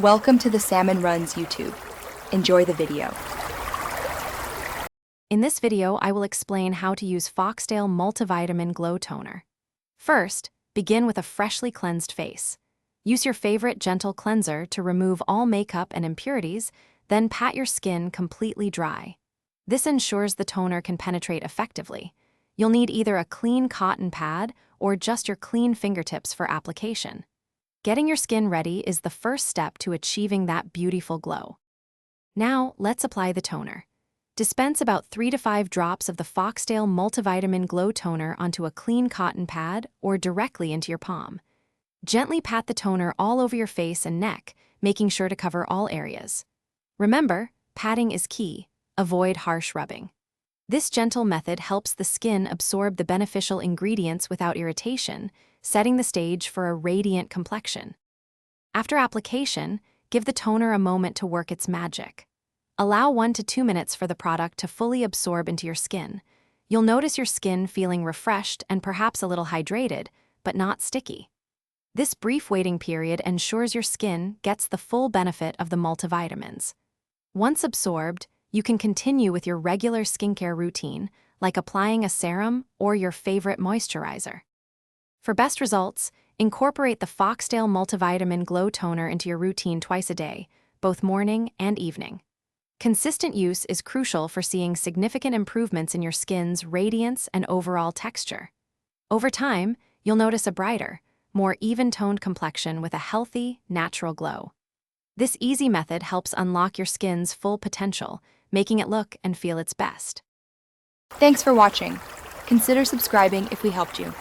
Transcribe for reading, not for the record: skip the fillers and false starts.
Welcome to the Salmon Runs YouTube. Enjoy the video. In this video, I will explain how to use Foxtale Multivitamin Glow Toner. First, begin with a freshly cleansed face. Use your favorite gentle cleanser to remove all makeup and impurities, then pat your skin completely dry. This ensures the toner can penetrate effectively. You'll need either a clean cotton pad or just your clean fingertips for application. Getting your skin ready is the first step to achieving that beautiful glow. Now, let's apply the toner. Dispense about 3 to 5 drops of the Foxtale Multivitamin Glow Toner onto a clean cotton pad or directly into your palm. Gently pat the toner all over your face and neck, making sure to cover all areas. Remember, patting is key. Avoid harsh rubbing. This gentle method helps the skin absorb the beneficial ingredients without irritation, setting the stage for a radiant complexion. After application, give the toner a moment to work its magic. Allow 1 to 2 minutes for the product to fully absorb into your skin. You'll notice your skin feeling refreshed and perhaps a little hydrated, but not sticky. This brief waiting period ensures your skin gets the full benefit of the multivitamins. Once absorbed, you can continue with your regular skincare routine, like applying a serum or your favorite moisturizer. For best results, incorporate the Foxtale Multivitamin Glow Toner into your routine twice a day, both morning and evening. Consistent use is crucial for seeing significant improvements in your skin's radiance and overall texture. Over time, you'll notice a brighter, more even-toned complexion with a healthy, natural glow. This easy method helps unlock your skin's full potential, making it look and feel its best. Thanks for watching. Consider subscribing if we helped you.